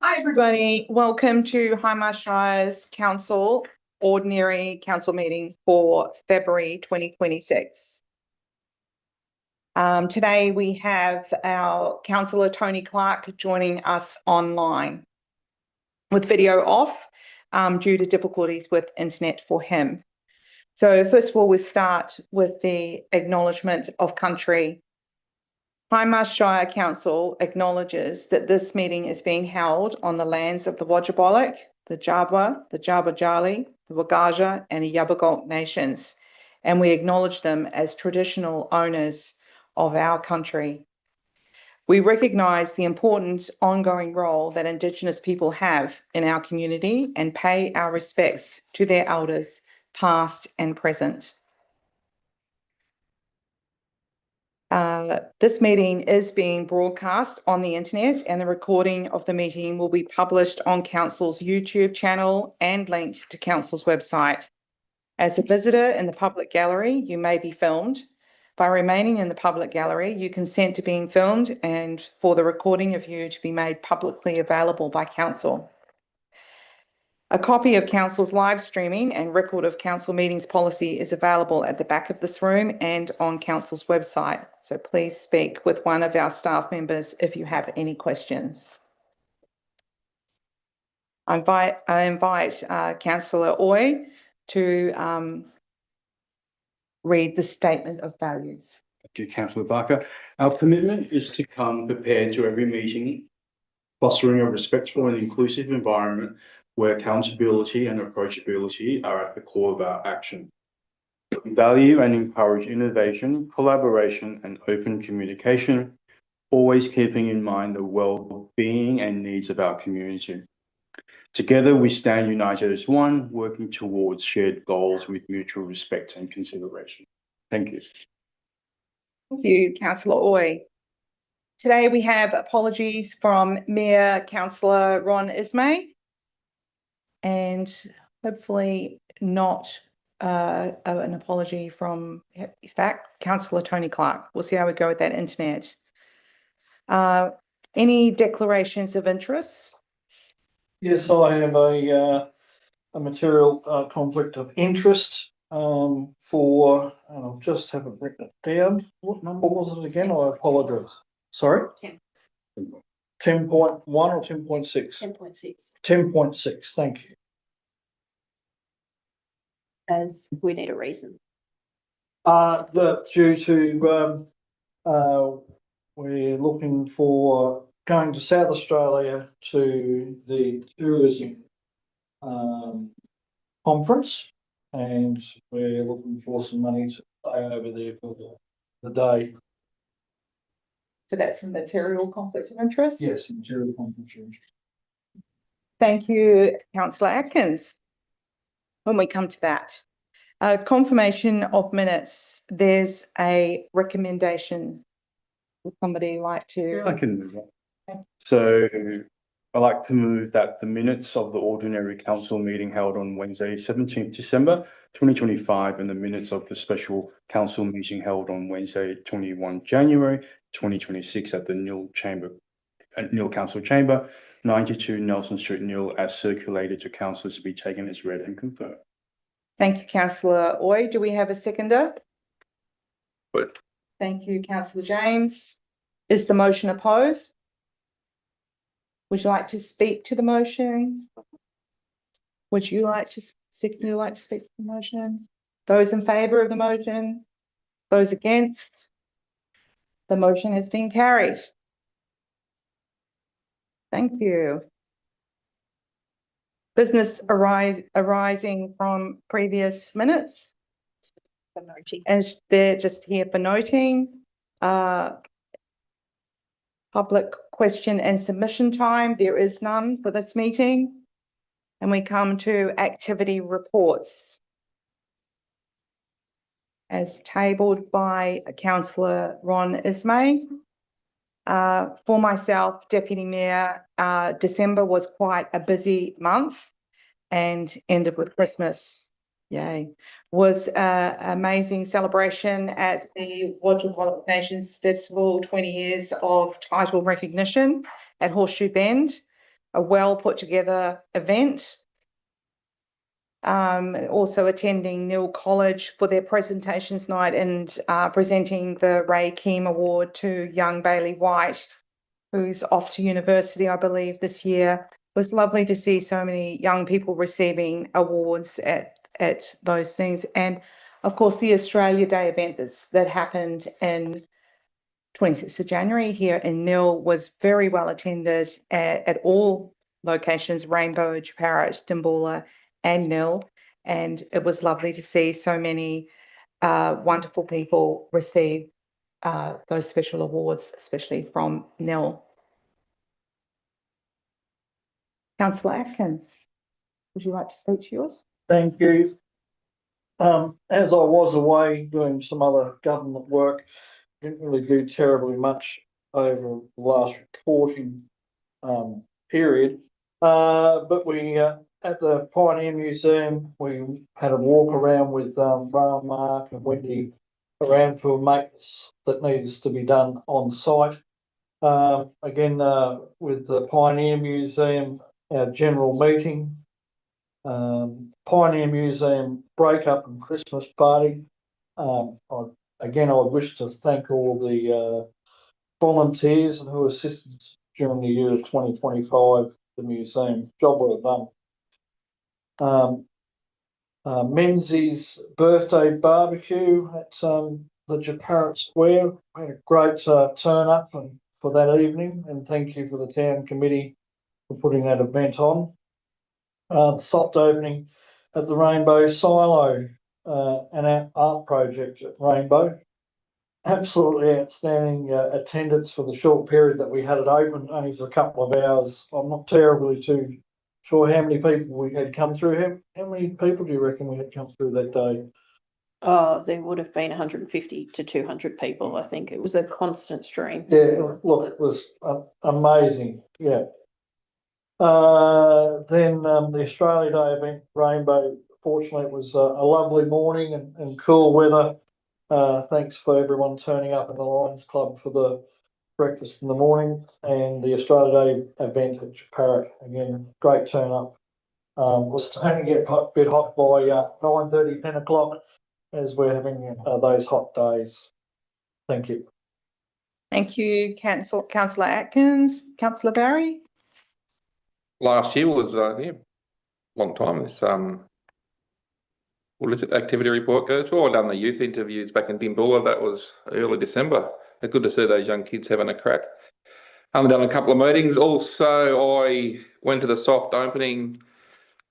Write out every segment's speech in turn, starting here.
Hi, everybody. Welcome to Hindmarsh Shire's Ordinary Council meeting for February 2026. Today we have our Councillor Tony Clark joining us online with video off due to difficulties with internet for him. So first of all, we start with the acknowledgement of country. Hindmarsh Shire Council acknowledges that this meeting is being held on the lands of the Wodjabalik, the Jabwa, the Jabajali, the Wagaja, and the Yabagok nations, and we acknowledge them as traditional owners of our country. We recognise the important ongoing role that Indigenous people have in our community and pay our respects to their elders, past and present. This meeting is being broadcast on the internet, and the recording of the meeting will be published on Council's YouTube channel and linked to Council's website. As a visitor in the public gallery, you may be filmed. By remaining in the public gallery, you consent to being filmed and for the recording of you to be made publicly available by Council. A copy of Council's live streaming and record of Council meetings policy is available at the back of this room and on Council's website. So please speak with one of our staff members if you have any questions. I invite Councillor Oy to read the statement of values. Thank you, Councillor Barker. Our commitment is to come prepared to every meeting, fostering a respectful and inclusive environment where accountability and approachability are at the core of our action. We value and encourage innovation, collaboration, and open communication, always keeping in mind the well-being and needs of our community. Together, we stand united as one, working towards shared goals with mutual respect and consideration. Thank you. Thank you, Councillor Oy. Today, we have apologies from Mayor Councillor Ron Ismay, and hopefully not an apology from, he's back, Councillor Tony Clark. We'll see how we go with that internet. Any declarations of interest? Yes, I have a material conflict of interest for, and I'll just have it written down. What number was it again? I apologise. Sorry? 10.1 or 10.6? 10.6. 10.6, thank you. As we need a reason. That due to we're looking for going to South Australia to the tourism conference, and we're looking for some money to stay over there for the day. So that's a material conflict of interest? Yes, material conflict of interest. Thank you, Councillor Atkins. When we come to that, confirmation of minutes, there's a recommendation. Would somebody like to? I can move that. So I'd like to move that the minutes of the ordinary council meeting held on Wednesday, 17th December 2025, and the minutes of the special council meeting held on Wednesday, 21 January 2026 at the Nil Council Chamber, 92 Nelson Street, Nil, as circulated to councillors to be taken as read and confirmed. Thank you, Councillor Oy. Do we have a seconder? Good. Thank you, Councillor James. Is the motion opposed? Would you like to speak to the motion? Would you like to speak to the motion? Those in favour of the motion? Those against? The motion has been carried. Thank you. Business arising from previous minutes. And they're just here for noting. Public question and submission time. There is none for this meeting. And we come to activity reports. As tabled by Councillor Ron Ismay. For myself, Deputy Mayor, December was quite a busy month and ended with Christmas. Yay. Was an amazing celebration at the Wodjabalik Nations Festival, 20 years of title recognition at Horseshoe Bend. a well put together event. Also attending Neil College for their presentations night and presenting the Ray Keem Award to young Bailey White, who's off to university, I believe, this year. It was lovely to see so many young people receiving awards at those things. And of course, the Australia Day event that happened in 26th of January here in Nil was very well attended at all locations, Rainbow, Japarut, Dimboola and Nil. And it was lovely to see so many wonderful people receive those special awards, especially from Nil. Councillor Atkins, would you like to speak to yours? Thank you. As I was away doing some other government work, didn't really do terribly much over the last reporting period. But we at the Pioneer Museum, we had a walk around with Brian, Mark and Wendy around for maintenance that needs to be done on site. Again, with the Pioneer Museum, our general meeting, Pioneer Museum breakup and Christmas party. I wish to thank all the volunteers who assisted during the year of 2025, the museum. Job well done. Menzies birthday barbecue at the Japarut Square. We had a great turn up for that evening, and thank you for the town committee for putting that event on. The soft opening at the Rainbow Silo, an art project at Rainbow. Absolutely outstanding attendance for the short period that we had it open, only for a couple of hours. I'm not terribly too sure how many people we had come through. How many people do you reckon we had come through that day? There would have been 150 to 200 people. I think it was a constant stream. Yeah, look, it was amazing. Yeah. Then the Australia Day event, Rainbow. Fortunately, it was a lovely morning and cool weather. Thanks for everyone turning up at the Lions Club for the breakfast in the morning, and the Australia Day event at Japarut. Again, great turn up. Was starting to get a bit hot by 9:30, 10 o'clock, as we're having those hot days. Thank you. Thank you, Councillor Atkins. Councillor Barry? Last year was long time. This what is it? Activity report goes. Well, I done the youth interviews back in Dimboola. That was early December. It's good to see those young kids having a crack. I've done a couple of meetings. Also, I went to the soft opening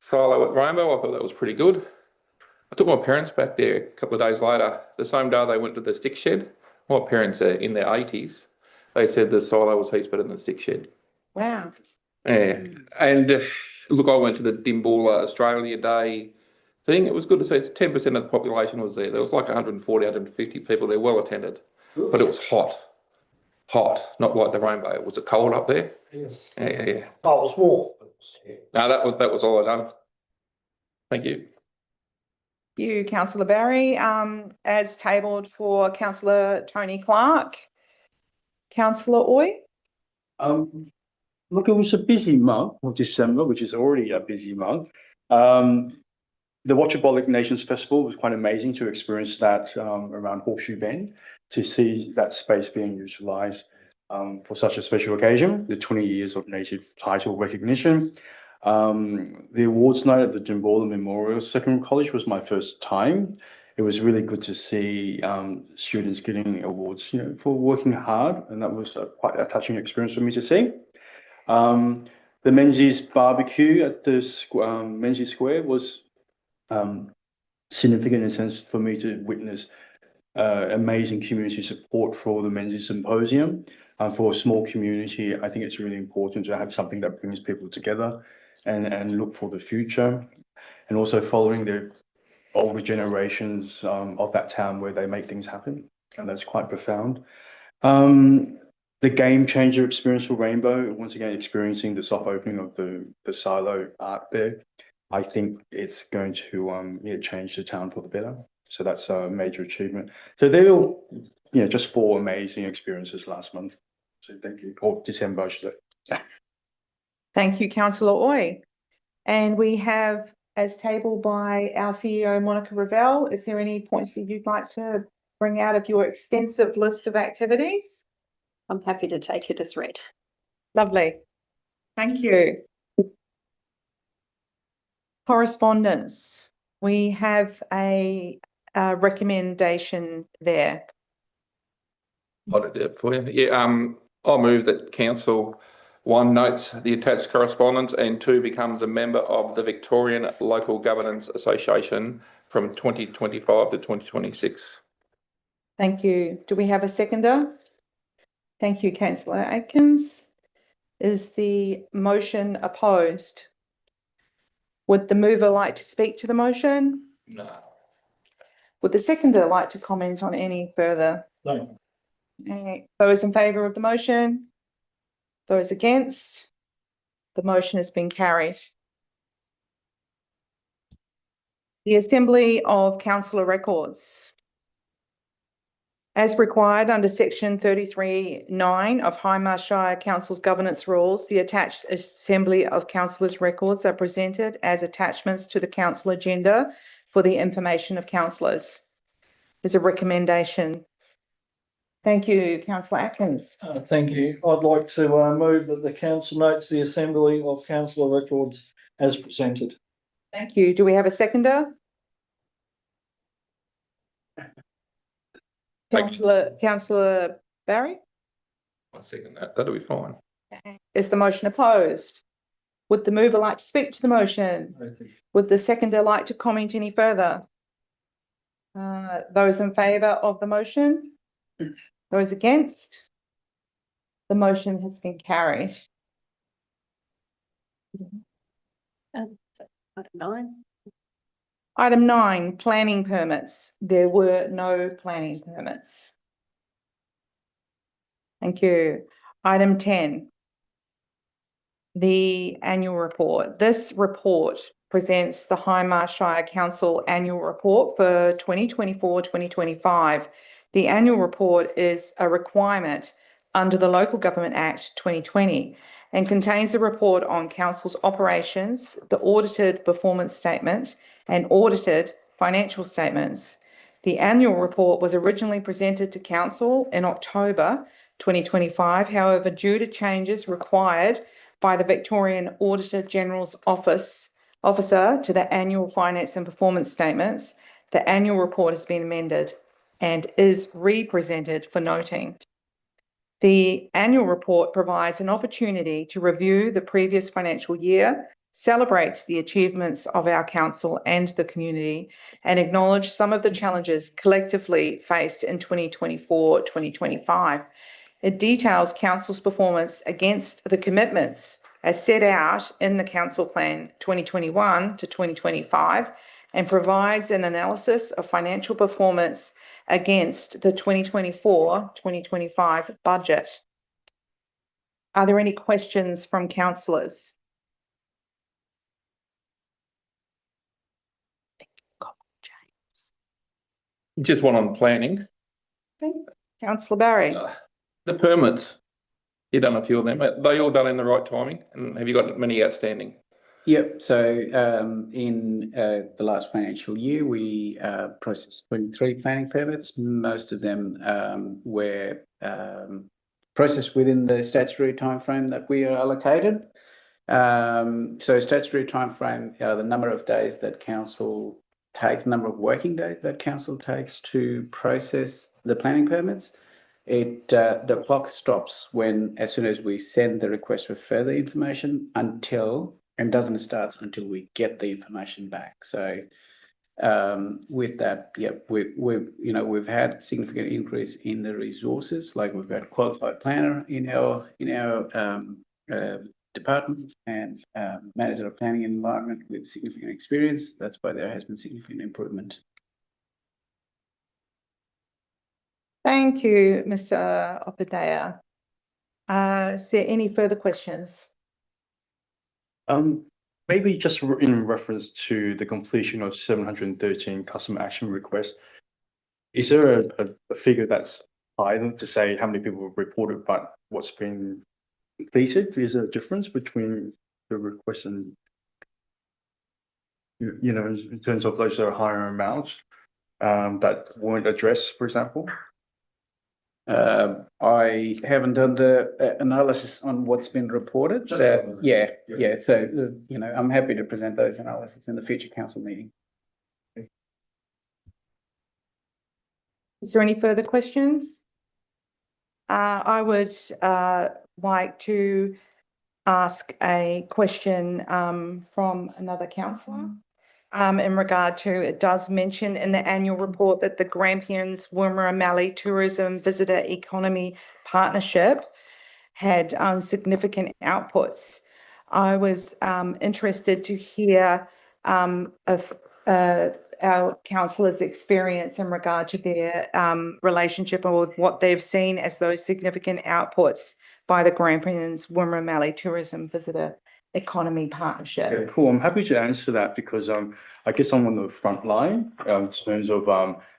silo at Rainbow. I thought that was pretty good. I took my parents back there a couple of days later. The same day they went to the stick shed. My parents are in their 80s. They said the silo was heaps better than the stick shed. Wow. Yeah, and look, I went to the Dimboola Australia Day thing. It was good to see. It's 10% of the population was there. There was like 140, 150 people there, well attended, but it was hot, not like the Rainbow. It was cold up there. Yes. Yeah. Oh, it was warm. No, that was all I done. Thank you. Thank you, Councillor Barry. As tabled for Councillor Tony Clark. Councillor Oy? Look, it was a busy month of December, which is already a busy month. The Watchabolic Nations Festival was quite amazing to experience that around Horseshoe Bend, to see that space being utilised for such a special occasion, the 20 years of native title recognition. The awards night at the Dimboola Memorial Secondary College was my first time. It was really good to see students getting awards, for working hard, and that was quite a touching experience for me to see. The Menzies barbecue at the Menzies Square was significant in a sense for me to witness amazing community support for the Menzies Symposium. For a small community, I think it's really important to have something that brings people together and look for the future, and also following the older generations of that town where they make things happen, and that's quite profound. The game changer experience for Rainbow, once again experiencing the soft opening of the silo art there, I think it's going to change the town for the better. So that's a major achievement. So they were, just 4 amazing experiences last month. So thank you, or December, I should say. Thank you, councillor Oy. And we have, as tabled by our CEO, Monica Ravel, is there any points that you'd like to bring out of your extensive list of activities? I'm happy to take it as read. Lovely. Thank you. Correspondence. We have a recommendation there. I'll do it for you. Yeah, I'll move that council 1 notes the attached correspondence and 2 becomes a member of the Victorian Local Governance Association from 2025 to 2026. Thank you. Do we have a seconder? Thank you, councillor Atkins. Is the motion opposed? Would the mover like to speak to the motion? No. Would the seconder like to comment on any further? No. Those in favour of the motion? Those against? The motion has been carried. The Assembly of Councillor Records. As required under section 33(9) of Hindmarsh Shire Council's governance rules, the attached Assembly of Councillors records are presented as attachments to the council agenda for the information of councillors. There's a recommendation. Thank you, councillor Atkins. Thank you. I'd like to move that the council notes the Assembly of Councillor records as presented. Thank you. Do we have a seconder? Councillor Barry? I'll second that. That'll be fine. Is the motion opposed? Would the mover like to speak to the motion? Would the seconder like to comment any further? Those in favour of the motion? Those against? The motion has been carried. Item 9. Item 9, planning permits. There were no planning permits. Thank you. Item 10, the annual report. This report presents the Hindmarsh Shire Council annual report for 2024-2025. The annual report is a requirement under the Local Government Act 2020 and contains a report on council's operations, the audited performance statement, and audited financial statements. The annual report was originally presented to council in October 2025. However, due to changes required by the Victorian Auditor General's Officer to the annual finance and performance statements, the annual report has been amended and is re-presented for noting. The annual report provides an opportunity to review the previous financial year, celebrate the achievements of our council and the community, and acknowledge some of the challenges collectively faced in 2024-2025. It details council's performance against the commitments as set out in the Council Plan 2021 to 2025 and provides an analysis of financial performance against the 2024-2025 budget. Are there any questions from councillors? Just one on planning. Okay. Councillor Barry. The permits, you done a few of them. Are they all done in the right timing? And have you got many outstanding? Yep. So in the last financial year, we processed 23 planning permits. Most of them were processed within the statutory timeframe that we are allocated. So statutory timeframe, the number of days that council takes, number of working days that council takes to process the planning permits. The clock stops as soon as we send the request for further information and doesn't start until we get the information back. So with that, we've had significant increase in the resources. Like we've got a qualified planner in our department and manager of planning and environment with significant experience. That's why there has been significant improvement. Thank you, Mr. Opadea. Is there any further questions? Maybe just in reference to the completion of 713 customer action requests, is there a figure that's higher to say how many people have reported but what's been completed? Is there a difference between the request and you know, in terms of those that are higher amounts that weren't addressed, for example? I haven't done the analysis on what's been reported. Just Yeah. So, you know, I'm happy to present those analysis in the future council meeting. Is there any further questions? I would like to ask a question from another councillor. In regard to, it does mention in the annual report that the Grampians Wimmera Mallee Tourism Visitor Economy Partnership had significant outputs. I was interested to hear of our councillors' experience in regard to their relationship or with what they've seen as those significant outputs by the Grampians Wimmera Mallee Tourism Visitor Economy Partnership. Okay, cool. I'm happy to answer that because I guess I'm on the front line in terms of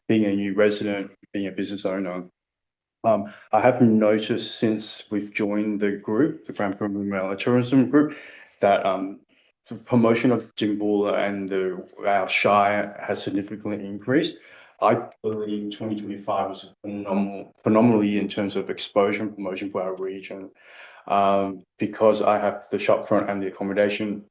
being a new resident, being a business owner. I have noticed since we've joined the group, the Grampians Wimmera Tourism Group, that the promotion of Jimboola and our Shire has significantly increased. I believe 2025 was a phenomenal year in terms of exposure and promotion for our region. Because I have the shopfront and the accommodation,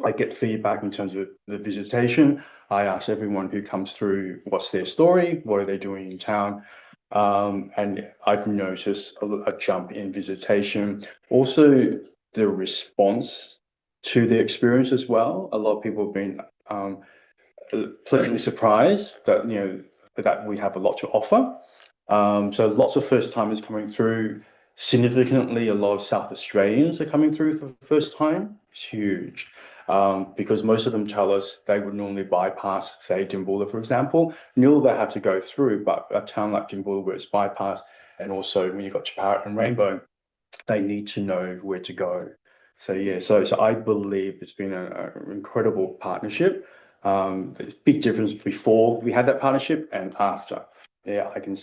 I get feedback in terms of the visitation. I ask everyone who comes through what's their story, what are they doing in town, and I've noticed a jump in visitation. Also, the response to the experience as well. A lot of people have been pleasantly surprised that that we have a lot to offer. So lots of first timers coming through. Significantly, a lot of South Australians are coming through for the first time. It's huge because most of them tell us they would normally bypass, say, Jimboola, for example. Nil they have to go through, but a town like Jimboola where it's bypassed, and also when you've got Chaparrot and Rainbow, they need to know where to go. So yeah, so I believe it's been an incredible partnership. There's a big difference before we had that partnership and after. Yeah, I can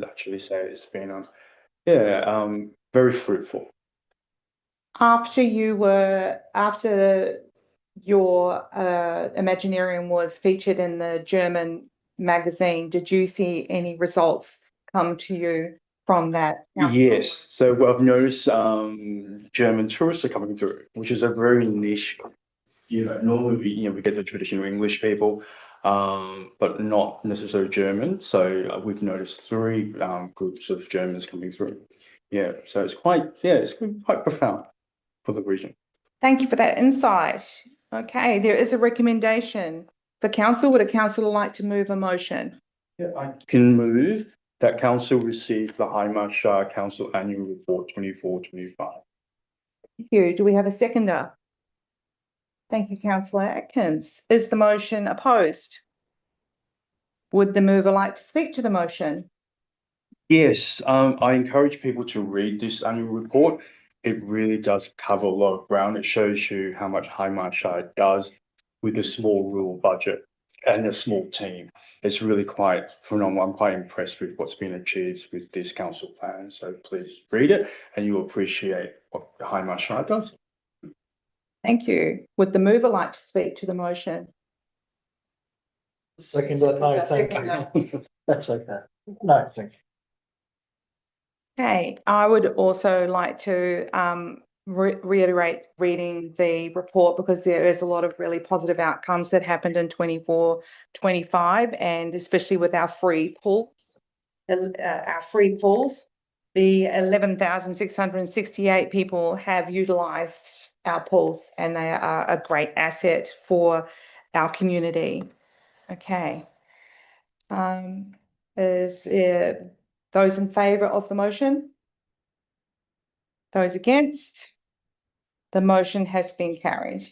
actually say it's been very fruitful. After your Imaginarium was featured in the German magazine, did you see any results come to you from that? Yes, so what I've noticed German tourists are coming through, which is a very niche. Normally we get the traditional English people, but not necessarily German. So we've noticed 3 groups of Germans coming through. Yeah, so it's quite profound for the region. Thank you for that insight. Okay, there is a recommendation for council. Would a councillor like to move a motion? Yeah, I can move that council receive the Hindmarsh Shire Council Annual Report 24-25. Thank you. Do we have a seconder? Thank you, Councillor Atkins. Is the motion opposed? Would the mover like to speak to the motion? Yes, I encourage people to read this annual report. It really does cover a lot of ground. It shows you how much Hindmarsh Shire does with a small rural budget and a small team. It's really quite phenomenal. I'm quite impressed with what's been achieved with this council plan. So please read it and you'll appreciate what Hindmarsh Shire does. Thank you. Would the mover like to speak to the motion? Seconder, no, thank you. That's okay. No, thank you. Okay, I would also like to reiterate reading the report because there is a lot of really positive outcomes that happened in 24-25, and especially with our free pools. Our free pools, the 11,668 people have utilised our pools, and they are a great asset for our community. Okay. Is those in favour of the motion? Those against? The motion has been carried.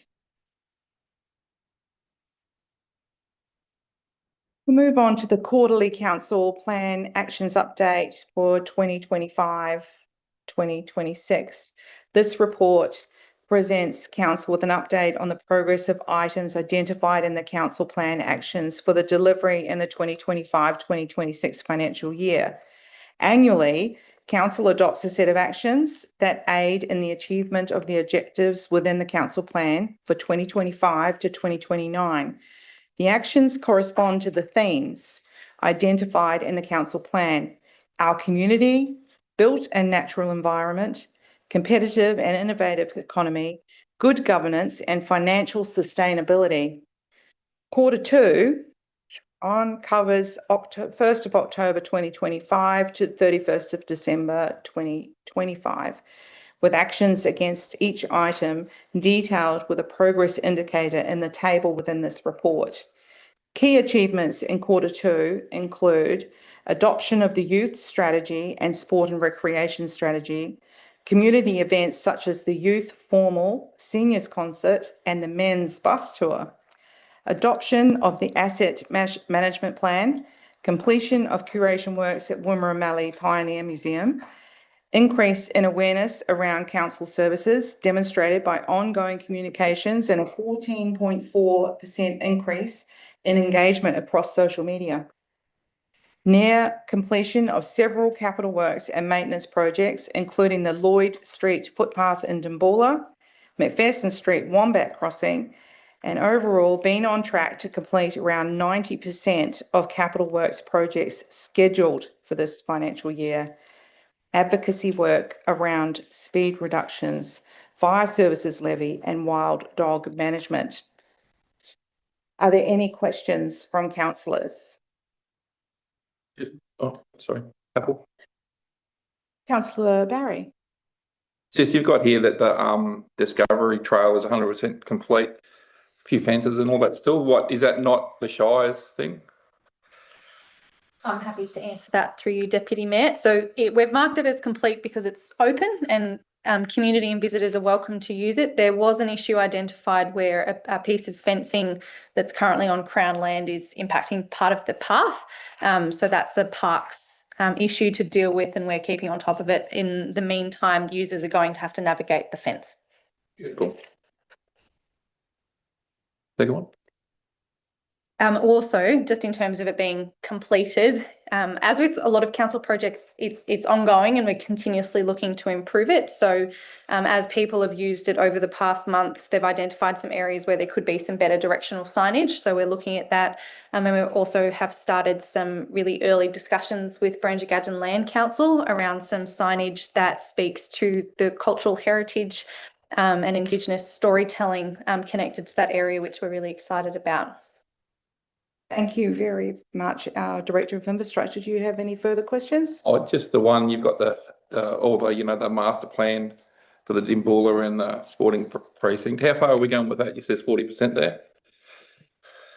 We'll move on to the quarterly council plan actions update for 2025-2026. This report presents council with an update on the progress of items identified in the council plan actions for the delivery in the 2025-2026 financial year. Annually, Council adopts a set of actions that aid in the achievement of the objectives within the council plan for 2025 to 2029. The actions correspond to the themes identified in the council plan: our community, built and natural environment, competitive and innovative economy, good governance, and financial sustainability. Quarter 2 covers 1st of October 2025 to 31st of December 2025, with actions against each item detailed with a progress indicator in the table within this report. Key achievements in quarter 2 include adoption of the youth strategy and sport and recreation strategy, community events such as the youth formal, seniors concert, and the men's bus tour, adoption of the asset management plan, completion of curation works at Wimmera Mallee Pioneer Museum, increase in awareness around council services demonstrated by ongoing communications and a 14.4% increase in engagement across social media. Near completion of several capital works and maintenance projects, including the Lloyd Street footpath in Dimboola, McPherson Street Wombat Crossing, and overall been on track to complete around 90% of capital works projects scheduled for this financial year. Advocacy work around speed reductions, fire services levy, and wild dog management. Are there any questions from councillors? Sorry, couple. Councillor Barry. Sis, you've got here that the Discovery Trail is 100% complete. A few fences and all that still. What is that not the Shire's thing? I'm happy to answer that through you, Deputy Mayor. So we've marked it as complete because it's open and community and visitors are welcome to use it. There was an issue identified where a piece of fencing that's currently on Crown land is impacting part of the path. So that's a parks issue to deal with, and we're keeping on top of it. In the meantime, users are going to have to navigate the fence. Beautiful. Second one. Also, just in terms of it being completed, as with a lot of council projects, it's ongoing and we're continuously looking to improve it. So as people have used it over the past months, they've identified some areas where there could be some better directional signage. So we're looking at that. And we also have started some really early discussions with Berengah Land Council around some signage that speaks to the cultural heritage and Indigenous storytelling connected to that area, which we're really excited about. Thank you very much, our Director of Infrastructure. Do you have any further questions? Oh, just the one you've got all the the master plan for the Dimboola and the sporting precinct. How far are we going with that? You says 40% there.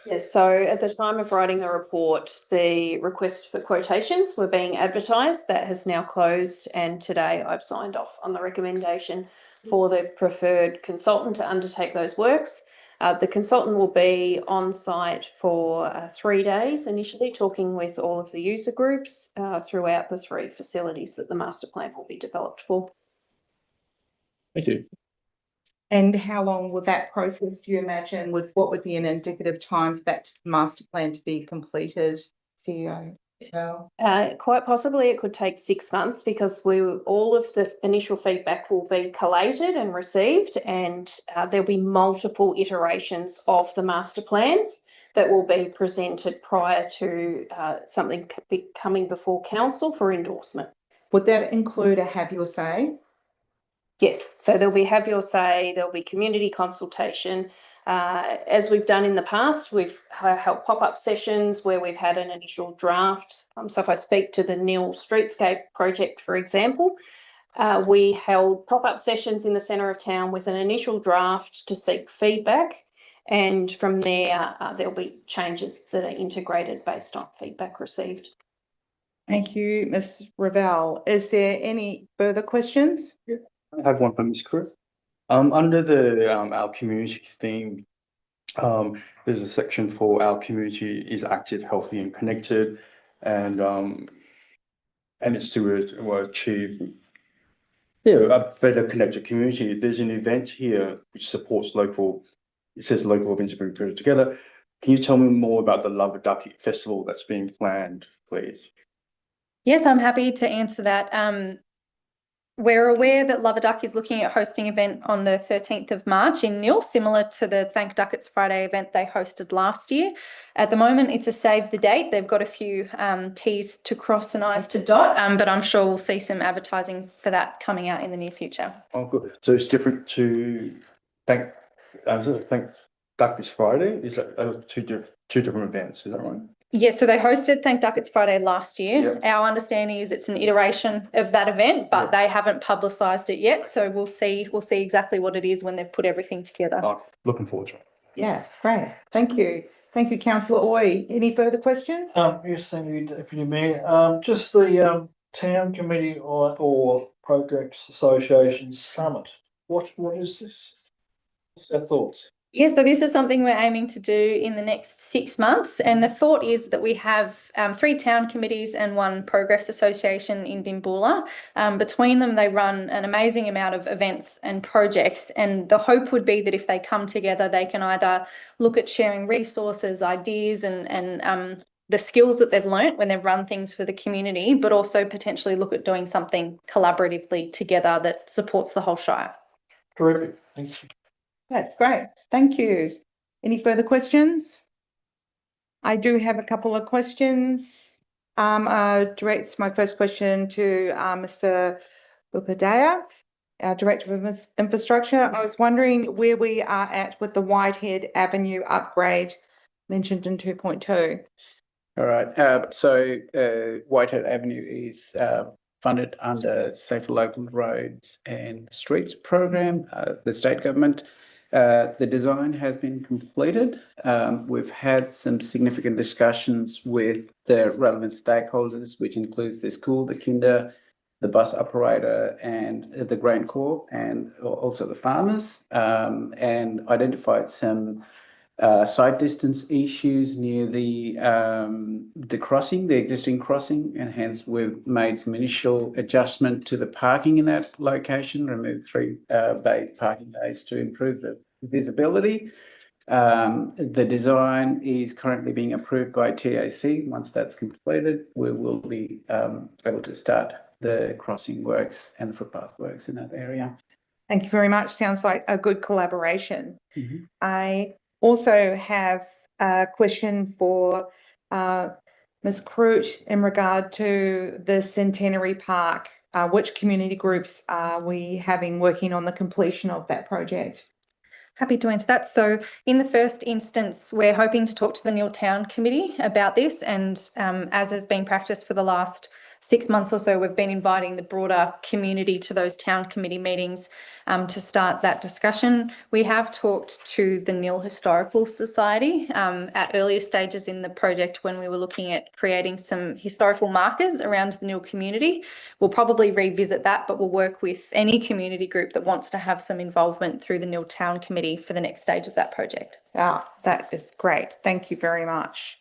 Yes, so at the time of writing the report, the request for quotations were being advertised. That has now closed, and today I've signed off on the recommendation for the preferred consultant to undertake those works. The consultant will be on site for 3 days initially, talking with all of the user groups throughout the 3 facilities that the master plan will be developed for. Thank you. And how long would that process, do you imagine, what would be an indicative time for that master plan to be completed, CEO? Well, quite possibly it could take 6 months, because all of the initial feedback will be collated and received, and there'll be multiple iterations of the master plans that will be presented prior to something coming before council for endorsement. would that include a have your say? Yes, so there'll be have your say, there'll be community consultation. As we've done in the past, we've held pop-up sessions where we've had an initial draft. So if I speak to the Neil Streetscape project, for example, we held pop-up sessions in the centre of town with an initial draft to seek feedback. And from there, there'll be changes that are integrated based on feedback received. Thank you, Ms. Ravel. Is there any further questions? I have one for Ms. Crew. Under the our community theme, there's a section for our community is active, healthy, and connected, and it's to achieve a better connected community. There's an event here which supports local. It says local events being put together. Can you tell me more about the Love a Ducky festival that's being planned, please? Yes, I'm happy to answer that. We're aware that Love a Duck is looking at hosting an event on the 13th of March in Nil, similar to the Thank Duckets Friday event they hosted last year. At the moment, it's a save the date. They've got a few T's to cross and I's to dot, but I'm sure we'll see some advertising for that coming out in the near future. Oh, good. So it's different to Thank Duck this Friday. Is that two different events? Is that right? Yeah, so they hosted Thank Duckets Friday last year. Yep. Our understanding is it's an iteration of that event, but they haven't publicised it yet. So we'll see exactly what it is when they've put everything together. Oh, looking forward to it. Yeah, great. Thank you. Thank you, Councillor Oy. Any further questions? Yes, thank you, Deputy Mayor. Just the Town Committee or Projects Association Summit. What is this? What's our thoughts? Yeah, so this is something we're aiming to do in the next 6 months. And the thought is that we have 3 town committees and 1 progress association in Dimboola. Between them, they run an amazing amount of events and projects. And the hope would be that if they come together, they can either look at sharing resources, ideas, and the skills that they've learnt when they've run things for the community, but also potentially look at doing something collaboratively together that supports the whole Shire. Terrific. Thank you. That's great. Thank you. Any further questions? I do have a couple of questions. Direct my first question to Mr. Upadhyaya, our Director of Infrastructure. I was wondering where we are at with the Whitehead Avenue upgrade mentioned in 2.2. All right. So Whitehead Avenue is funded under Safer Local Roads and Streets program, the state government. The design has been completed. We've had some significant discussions with the relevant stakeholders, which includes the school, the kinder, the bus operator, and the Grain Corp, and also the farmers, and identified some site distance issues near the crossing, the existing crossing, and hence we've made some initial adjustment to the parking in that location, removed 3 parking bays to improve the visibility. The design is currently being approved by TAC. Once that's completed, we will be able to start the crossing works and the footpath works in that area. Thank you very much. Sounds like a good collaboration. Mm-hmm. I also have a question for Ms. Crute in regard to the Centenary Park. Which community groups are we having working on the completion of that project? Happy to answer that. So in the first instance, we're hoping to talk to the Nil Town Committee about this. And as has been practiced for the last 6 months or so, we've been inviting the broader community to those town committee meetings to start that discussion. We have talked to the Nil Historical Society at earlier stages in the project when we were looking at creating some historical markers around the Nil community. We'll probably revisit that, but we'll work with any community group that wants to have some involvement through the Nil Town Committee for the next stage of that project. That is great. Thank you very much.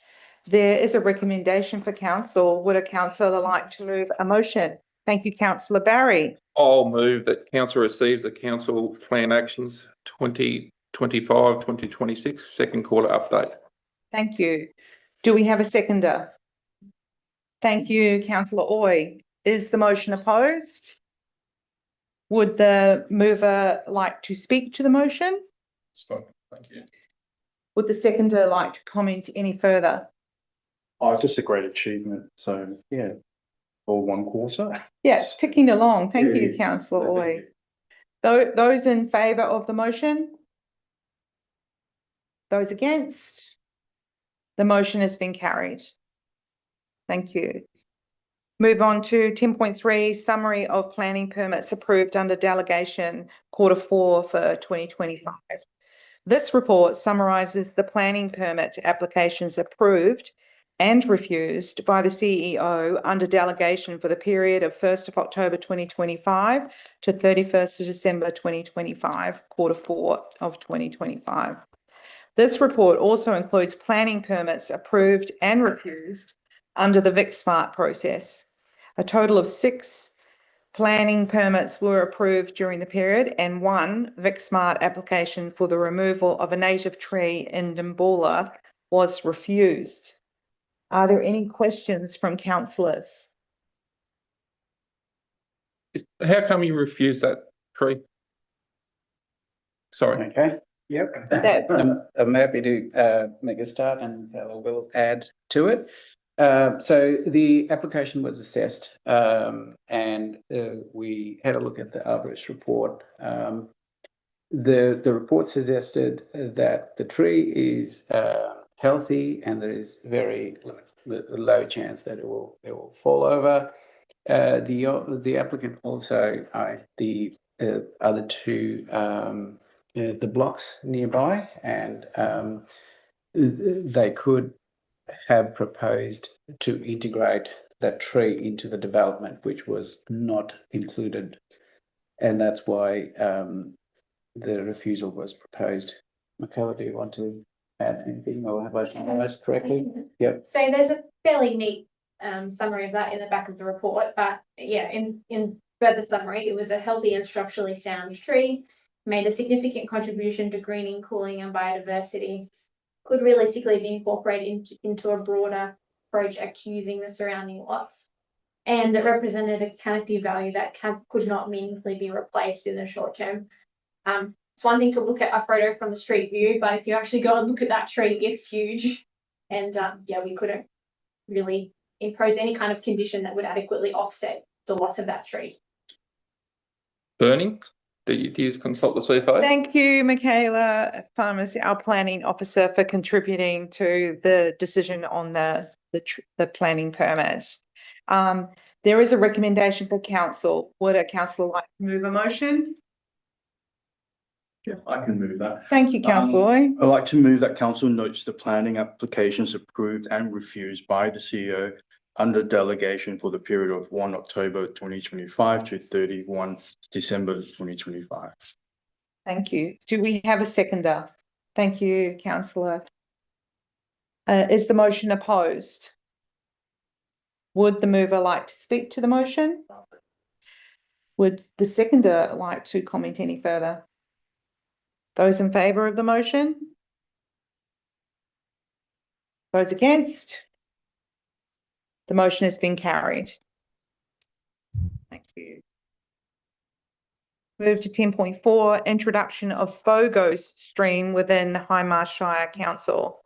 There is a recommendation for council. Would a councillor like to move a motion? Thank you, Councillor Barry. I'll move that council receives the council plan actions 2025-2026 second quarter update. Thank you. Do we have a seconder? Thank you, Councillor Oy. Is the motion opposed? Would the mover like to speak to the motion? Thank you. Would the seconder like to comment any further? Oh, it's just a great achievement. So yeah, for 1 quarter. Yes, ticking along. Thank you, Yeah. Councillor Oy. Those in favour of the motion? Those against? The motion has been carried. Thank you. Move on to 10.3, summary of planning permits approved under delegation Q4 for 2025. This report summarises the planning permit applications approved and refused by the CEO under delegation for the period of 1st of October 2025 to 31st of December 2025, Q4 of 2025. This report also includes planning permits approved and refused under the Vic Smart process. A total of 6 planning permits were approved during the period and 1 Vic Smart application for the removal of a native tree in Dimboola was refused. Are there any questions from councillors? how come you refused that tree? Sorry. Okay, yep. I'm happy to make a start and we'll add to it. So the application was assessed and we had a look at the arborist report. The report suggested that the tree is healthy and there is very low chance that it will fall over. The applicant also the other two the blocks nearby, and they could have proposed to integrate that tree into the development, which was not included, and that's why the refusal was proposed. Michaela, do you want to add anything, or have I summarised correctly? Yep. So there's a fairly neat summary of that in the back of the report, but yeah, in further summary, it was a healthy and structurally sound tree, made a significant contribution to greening, cooling and biodiversity, could realistically be incorporated into a broader project using the surrounding lots. And it represented a canopy value that could not meaningfully be replaced in the short term. It's one thing to look at a photo from the street view, but if you actually go and look at that tree, it's huge. And yeah, we couldn't really impose any kind of condition that would adequately offset the loss of that tree. Burning? Did you consult the CFO? Thank you, Michaela Farmers, our planning officer, for contributing to the decision on the planning permit. There is a recommendation for council. Would a councillor like to move a motion? Yeah, I can move that. Thank you, councillor. I'd like to move that council notes the planning applications approved and refused by the CEO under delegation for the period of 1 October 2025 to 31 December 2025. Thank you. Do we have a seconder? Thank you, councillor. Is the motion opposed? Would the mover like to speak to the motion? Would the seconder like to comment any further? Those in favour of the motion? Those against? The motion has been carried. Thank you. Move to 10.4, introduction of FOGO stream within Hindmarsh Shire Council.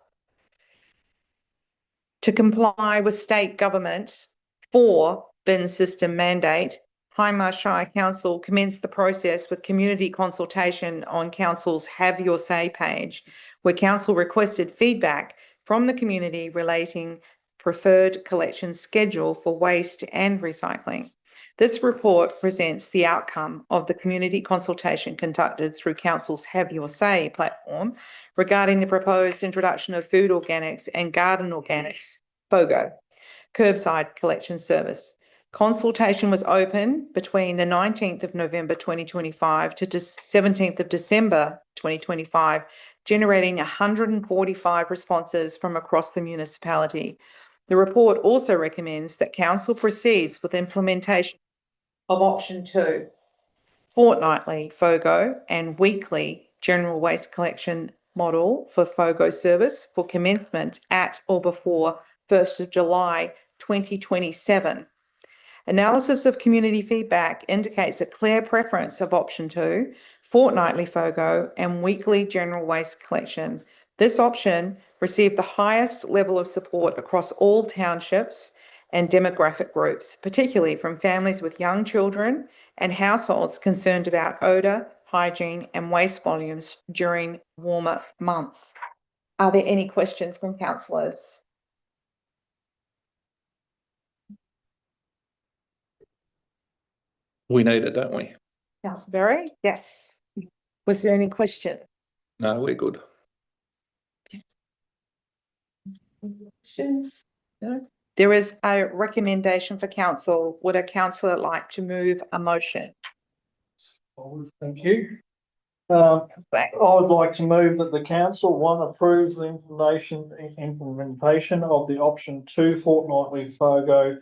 To comply with state government for bin system mandate, Hindmarsh Shire Council commenced the process with community consultation on Council's Have Your Say page, where Council requested feedback from the community relating preferred collection schedule for waste and recycling. This report presents the outcome of the community consultation conducted through Council's Have Your Say platform regarding the proposed introduction of food organics and garden organics, FOGO, curbside collection service. Consultation was open between the 19th of November 2025 to 17th of December 2025, generating 145 responses from across the municipality. The report also recommends that Council proceeds with implementation of option 2, fortnightly FOGO and weekly general waste collection model for FOGO service for commencement at or before 1st of July 2027. Analysis of community feedback indicates a clear preference of option 2, fortnightly FOGO and weekly general waste collection. This option received the highest level of support across all townships and demographic groups, particularly from families with young children and households concerned about odour, hygiene and waste volumes during warmer months. Are there any questions from councillors? We need it, don't we? Councillor Berry? Yes. Was there any question? No, we're good. Questions? No. There is a recommendation for council. Would a councillor like to move a motion? Thank you. I would like to move that the council, 1, approves the implementation of the option 2 fortnightly FOGO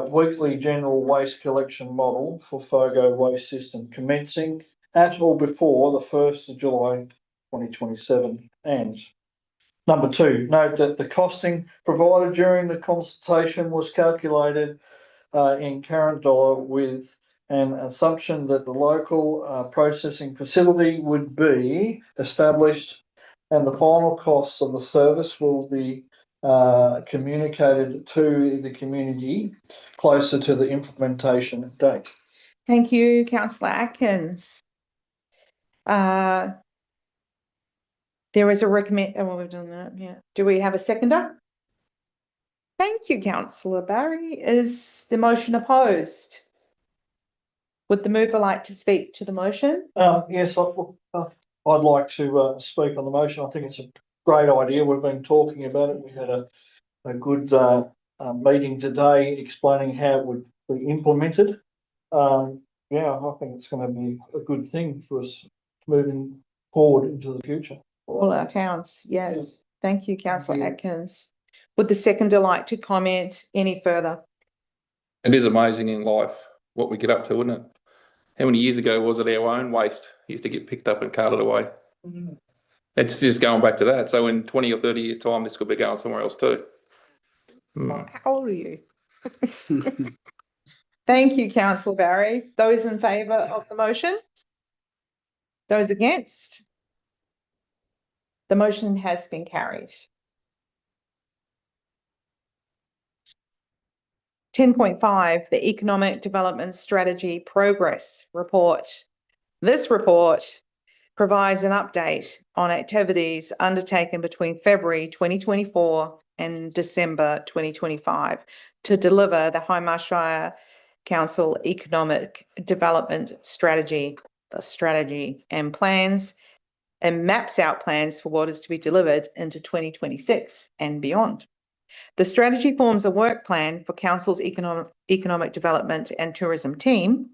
weekly general waste collection model for FOGO waste system commencing at or before the 1st of July 2027. And number 2, note that the costing provided during the consultation was calculated in current dollar with and assumption that the local processing facility would be established and the final costs of the service will be communicated to the community closer to the implementation date. Thank you, councillor Atkins. There is a we've done that, yeah. Do we have a seconder? Thank you, councillor Barry. Is the motion opposed? Would the mover like to speak to the motion? Yes, I'd like to speak on the motion. I think it's a great idea. We've been talking about it. We had a good meeting today explaining how it would be implemented. Yeah, I think it's going to be a good thing for us moving forward into the future. All our towns, yes. Yes. Thank you, councillor Thank you. Atkins. Would the seconder like to comment any further? It is amazing in life what we get up to, isn't it? How many years ago was it our own waste used to get picked up and carted away? It's just going back to that. So in 20 or 30 years' time, this could be going somewhere else too. How old are you? Thank you, councillor Barry. Those in favour of the motion? Those against? The motion has been carried. 10.5, the Economic Development Strategy Progress Report. This report provides an update on activities undertaken between February 2024 and December 2025 to deliver the Hindmarsh Shire Council Economic Development Strategy, and plans, and maps out plans for what is to be delivered into 2026 and beyond. The strategy forms a work plan for Council's economic development and tourism team,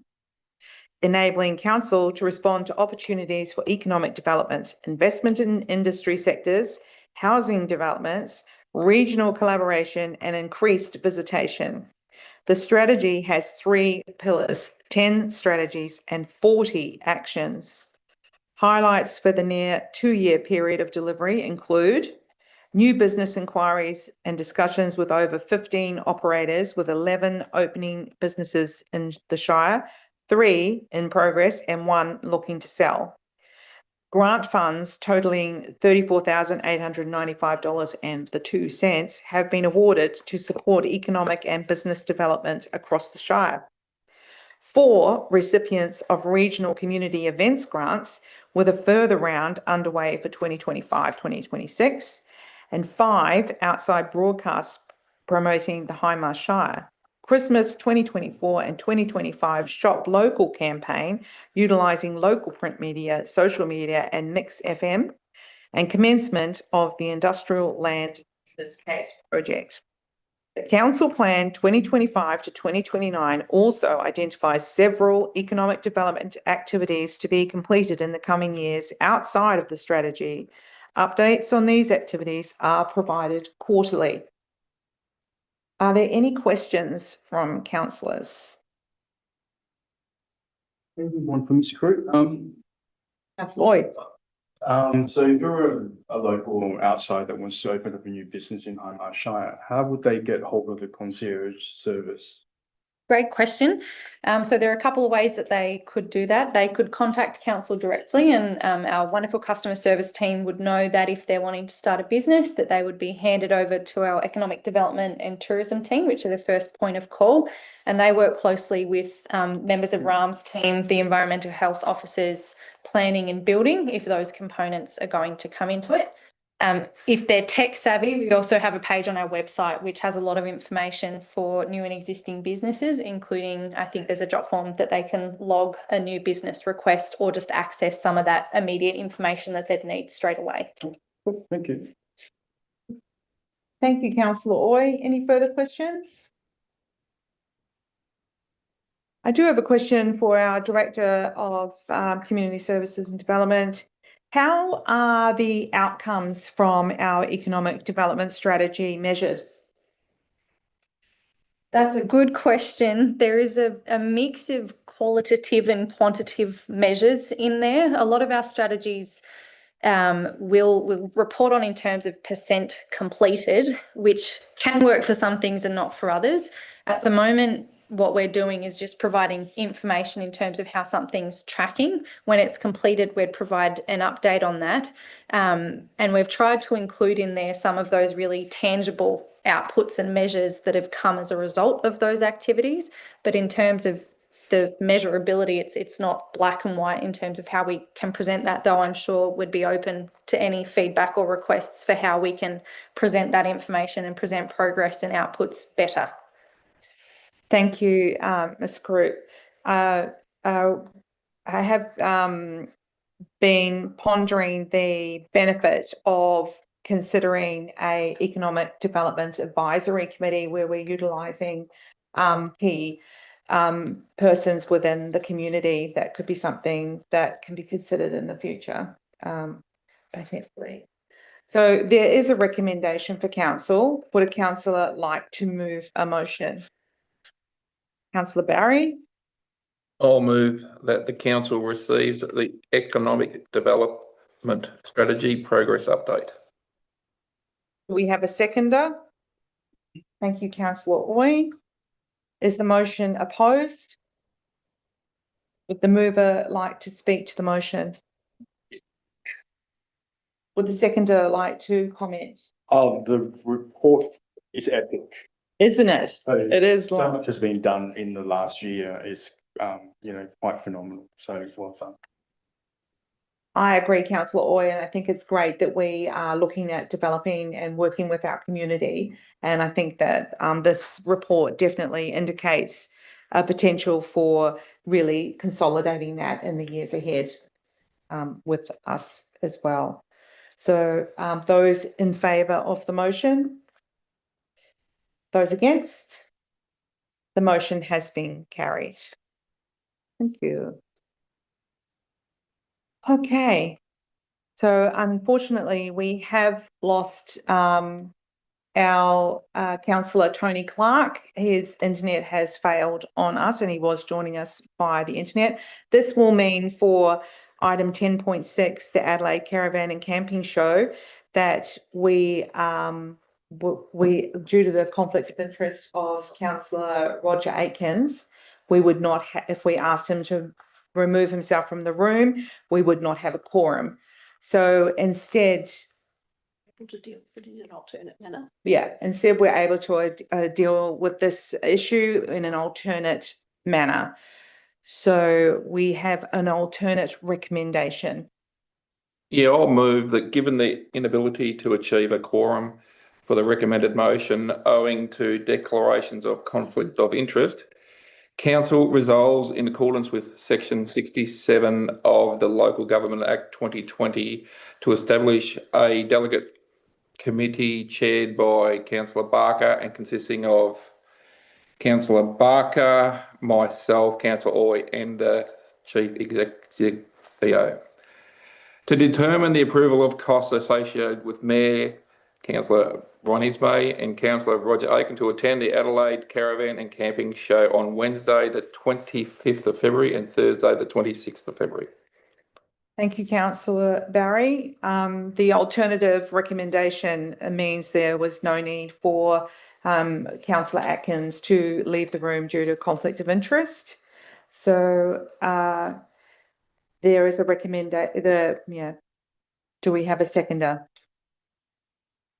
enabling Council to respond to opportunities for economic development, investment in industry sectors, housing developments, regional collaboration, and increased visitation. The strategy has 3 pillars, 10 strategies, and 40 actions. Highlights for the near 2-year period of delivery include new business inquiries and discussions with over 15 operators, with 11 opening businesses in the Shire, 3 in progress and 1 looking to sell. Grant funds totaling $34,895.02 have been awarded to support economic and business development across the Shire. 4 recipients of regional community events grants, with a further round underway for 2025-2026, and 5 outside broadcasts promoting the Hindmarsh Shire. Christmas 2024 and 2025 Shop Local campaign, utilising local print media, social media, and Mix FM, and commencement of the Industrial Land Business Case project. The Council Plan 2025 to 2029 also identifies several economic development activities to be completed in the coming years outside of the strategy. Updates on these activities are provided quarterly. Are there any questions from councillors? One from Mr. Crew. Councillor Lloyd. So if you're a local outside that wants to open up a new business in Hindmarsh Shire, how would they get hold of the concierge service? Great question. So there are a couple of ways that they could do that. They could contact council directly, and our wonderful customer service team would know that if they're wanting to start a business, that they would be handed over to our economic development and tourism team, which are the first point of call. And they work closely with members of RAM's team, the environmental health officers, planning and building, if those components are going to come into it. If they're tech savvy, we also have a page on our website which has a lot of information for new and existing businesses, including, I think there's a drop form that they can log a new business request or just access some of that immediate information that they'd need straight away. Thank you. Thank you, councillor Oy. Any further questions? I do have a question for our Director of Community Services and Development. How are the outcomes from our economic development strategy measured? That's a good question. There is a mix of qualitative and quantitative measures in there. A lot of our strategies will report on in terms of % completed, which can work for some things and not for others. At the moment, what we're doing is just providing information in terms of how something's tracking. When it's completed, we'd provide an update on that. And we've tried to include in there some of those really tangible outputs and measures that have come as a result of those activities. But in terms of the measurability, it's not black and white in terms of how we can present that, though I'm sure we'd be open to any feedback or requests for how we can present that information and present progress and outputs better. Thank you, Ms. Group. I have been pondering the benefit of considering a economic development advisory committee where we're utilising key persons within the community. That could be something that can be considered in the future, potentially. So there is a recommendation for council. Would a councillor like to move a motion? Councillor Barry? I'll move that the council receives the Economic Development Strategy Progress Update. Do we have a seconder? Thank you, Councillor Oy. Is the motion opposed? Would the mover like to speak to the motion? Would the seconder like to comment? The report is epic. Isn't it? So It is so long. much has been done in the last year. It's quite phenomenal. So well done. I agree, Councillor Oy, and I think it's great that we are looking at developing and working with our community. And I think that this report definitely indicates a potential for really consolidating that in the years ahead with us as well. So those in favour of the motion? Those against? The motion has been carried. Thank you. Okay. So unfortunately, we have lost our councillor Tony Clark. His internet has failed on us and he was joining us via the internet. This will mean for item 10.6, the Adelaide Caravan and Camping Show, that we due to the conflict of interest of Councillor Roger Aitkins, we would not have, if we asked him to remove himself from the room, we would not have a quorum. So instead, To deal with it in an alternate manner. instead we're able to deal with this issue in an alternate manner. So we have an alternate recommendation. Yeah, I'll move that given the inability to achieve a quorum for the recommended motion owing to declarations of conflict of interest, Council resolves in accordance with Section 67 of the Local Government Act 2020 to establish a delegate committee chaired by Councillor Barker and consisting of Councillor Barker, myself, Councillor Oy and Chief Executive to determine the approval of costs associated with Mayor Councillor Ron Ismay and Councillor Roger Aiken to attend the Adelaide Caravan and Camping Show on Wednesday the 25th of February and Thursday the 26th of February. Thank you, Councillor Barry. The alternative recommendation means there was no need for Councillor Atkins to leave the room due to conflict of interest. So there is a recommendation. Do we have a seconder?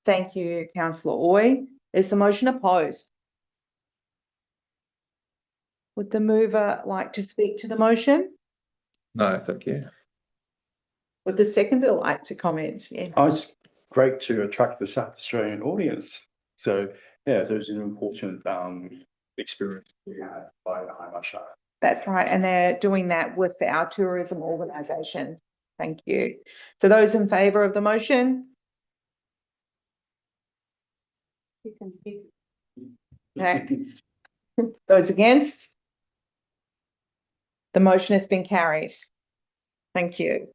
Thank you, Councillor Oy. Is the motion opposed? Would the mover like to speak to the motion? No, thank you. Would the seconder like to comment? Yeah. Oh, it's great to attract the South Australian audience. So yeah, there's an important experience we had by the Hindmarsh Shire. That's right, and they're doing that with our tourism organisation. Thank you. So those in favour of the motion? Okay. Those against? The motion has been carried. Thank you.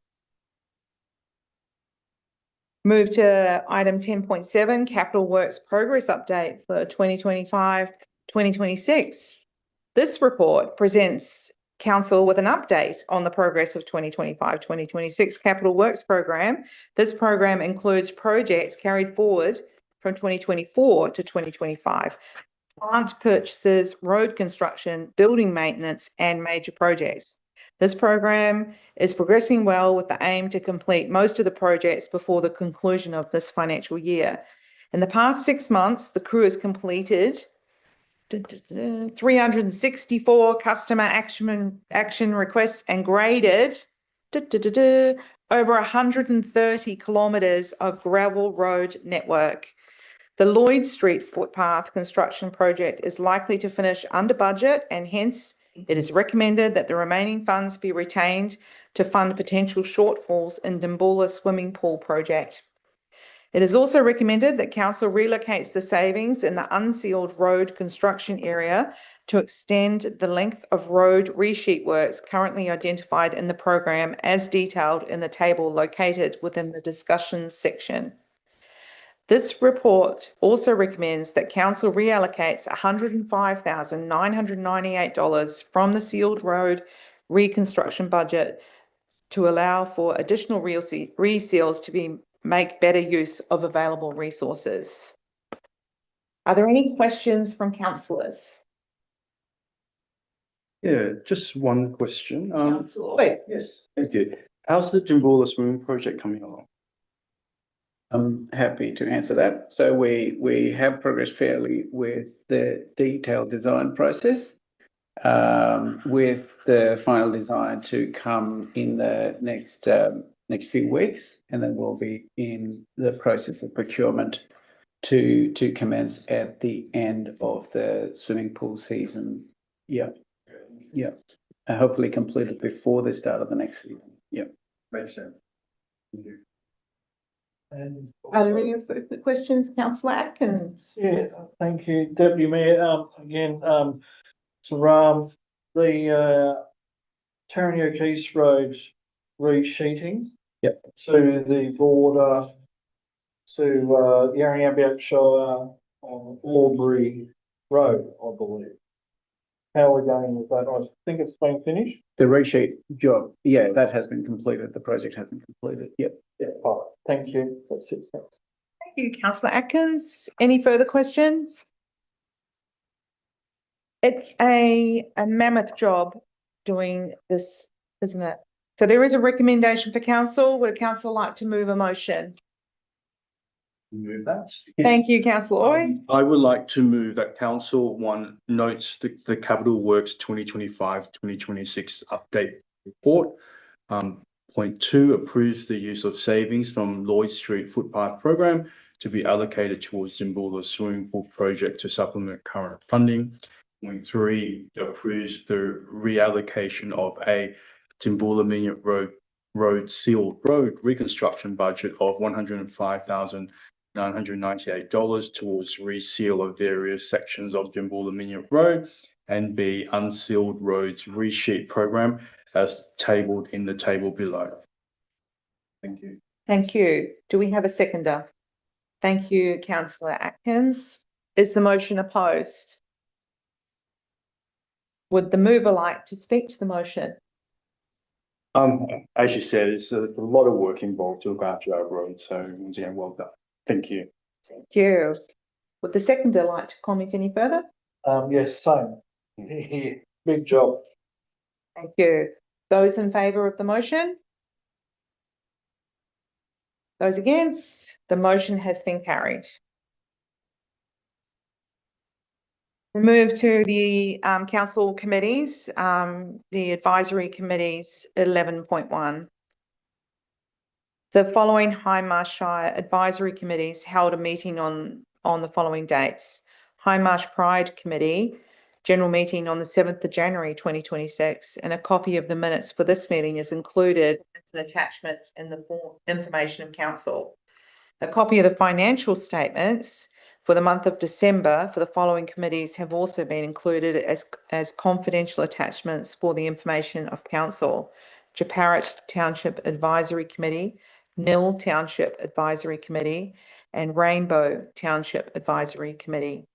Move to item 10.7, Capital Works Progress Update for 2025-2026. This report presents Council with an update on the progress of 2025-2026 Capital Works Program. This program includes projects carried forward from 2024 to 2025. plant purchases, road construction, building maintenance, and major projects. This program is progressing well with the aim to complete most of the projects before the conclusion of this financial year. In the past 6 months, the crew has completed 364 customer action requests and graded over 130 kilometres of gravel road network. The Lloyd Street footpath construction project is likely to finish under budget, and hence it is recommended that the remaining funds be retained to fund potential shortfalls in Dimboola swimming pool project. It is also recommended that council relocates the savings in the unsealed road construction area to extend the length of road resheet works currently identified in the program as detailed in the table located within the discussion section. This report also recommends that council reallocates $105,998 from the sealed road reconstruction budget to allow for additional reseals to make better use of available resources. Are there any questions from councillors? Yeah, just one question. Councillor Lloyd. Yes, thank you. How's the Dimboola swimming project coming along? I'm happy to answer that. So we have progressed fairly with the detailed design process, with the final design to come in the next few weeks, and then we'll be in the process of procurement to commence at the end of the swimming pool season. Yeah. Hopefully completed before the start of the next season. Yeah. Makes sense. Thank you. And Are there any further questions, councillor Atkins? yeah, thank you, Deputy Mayor. Again, so the Taranio East Road resheeting. Yep. To the border to Yarrangout Shire Albury Road, I believe. How are we going with that? I think it's been finished. The resheet job, yeah, that has been completed. The project has been completed. Yep. Yeah, oh, thank you. That's it. Thanks. Thank you, councillor Atkins. Any further questions? It's a mammoth job doing this, isn't it? So there is a recommendation for council. Would a council like to move a motion? Move that. Thank you, councillor Oy. I would like to move that council one notes the Capital Works 2025-2026 update report. Point 2 approves the use of savings from Lloyd Street footpath program to be allocated towards Dimboola swimming pool project to supplement current funding. Point 3 approves the reallocation of a Dimboola Minion Road sealed road reconstruction budget of $105,998 towards reseal of various sections of Dimboola Minion Road, and B, unsealed roads resheet program as tabled in the table below. Thank you. Thank you. Do we have a seconder? Thank you, councillor Atkins. Is the motion opposed? Would the mover like to speak to the motion? As you said, it's a lot of work involved to look after our road, so yeah, well done. Thank you. Thank you. Would the seconder like to comment any further? Yes, same. Yeah, big job. Thank you. Those in favour of the motion? Those against? The motion has been carried. We move to the council committees, the advisory committees 11.1. The following Hindmarsh Shire advisory committees held a meeting on the following dates. Hindmarsh Pride Committee, general meeting on the 7th of January 2026, and a copy of the minutes for this meeting is included as an attachment in the form information of council. A copy of the financial statements for the month of December for the following committees have also been included as confidential attachments for the information of council. Japarrit Township Advisory Committee, Mill Township Advisory Committee, and Rainbow Township Advisory Committee.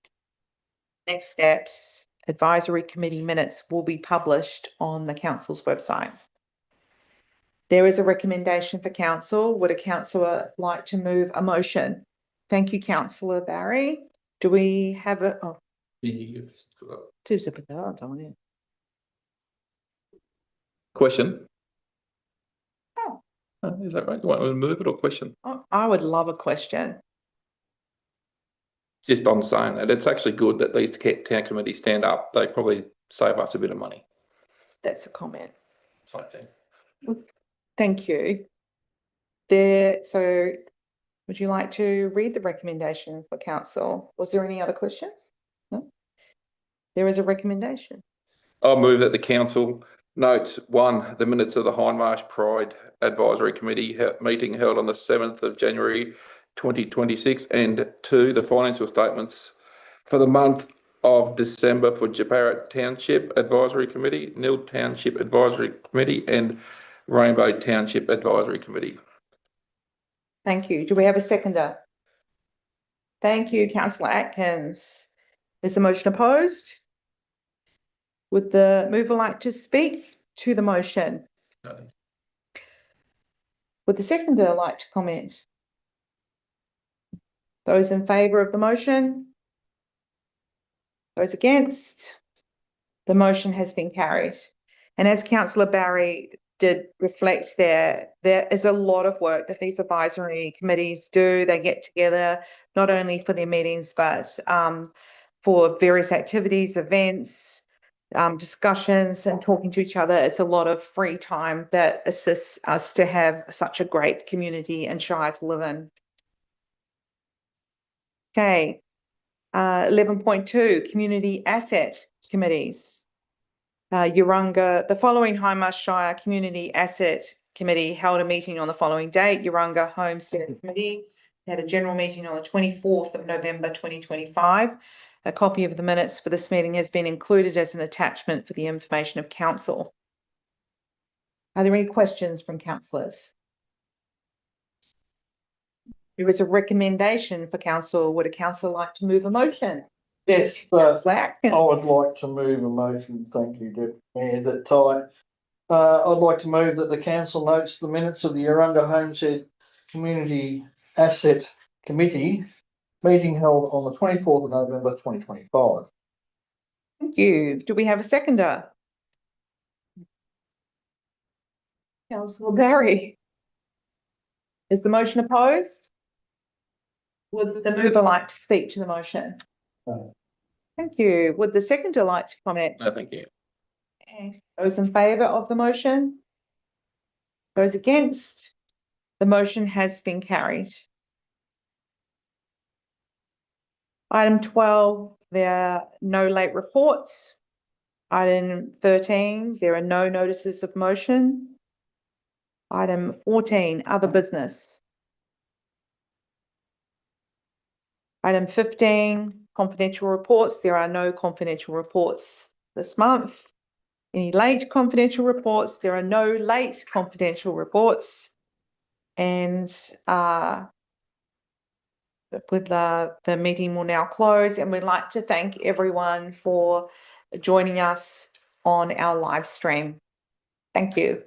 Next steps, advisory committee minutes will be published on the council's website. There is a recommendation for council. Would a councillor like to move a motion? Thank you, councillor Barry. Do we have a Question? Oh. Is that right? You want me to move it or question? I would love a question. Just on saying that, it's actually good that these town committees stand up. They probably save us a bit of money. That's a comment. Same thing. Thank you. So would you like to read the recommendation for council? Was there any other questions? No? There is a recommendation. I'll move that the council notes 1, the minutes of the Hindmarsh Pride Advisory Committee meeting held on the 7th of January 2026, and 2, the financial statements for the month of December for Jabarrat Township Advisory Committee, Nil Township Advisory Committee, and Rainbow Township Advisory Committee. Thank you. Do we have a seconder? Thank you, councillor Atkins. Is the motion opposed? Would the mover like to speak to the motion? Nothing. Would the seconder like to comment? Those in favour of the motion? Those against? The motion has been carried. And as councillor Barry did reflect there is a lot of work that these advisory committees do. They get together not only for their meetings, but for various activities, events, discussions and talking to each other. It's a lot of free time that assists us to have such a great community and shire to live in. Okay, 11.2, community asset committees. The following Hindmarsh Shire Community Asset Committee held a meeting on the following date. Urunga Homestead Committee had a general meeting on the 24th of November 2025. A copy of the minutes for this meeting has been included as an attachment for the information of council. Are there any questions from councillors? There is a recommendation for council. Would a councillor like to move a motion? Yes, Councillor I Atkins. would like to move a motion, thank you, Deputy Mayor, that I'd like to move that the council notes the minutes of the Urunga Homestead Community Asset Committee meeting held on the 24th of November 2025. Thank you. Do we have a seconder? Councillor Barry. Is the motion opposed? Would the mover like to speak to the motion? No. Thank you. Would the seconder like to comment? No, thank you. Okay. Those in favour of the motion? Those against? The motion has been carried. Item 12, there are no late reports. Item 13, there are no notices of motion. Item 14, other business. Item 15, confidential reports. There are no confidential reports this month. Any late confidential reports? There are no late confidential reports. And with the meeting will now close, and we'd like to thank everyone for joining us on our live stream. Thank you.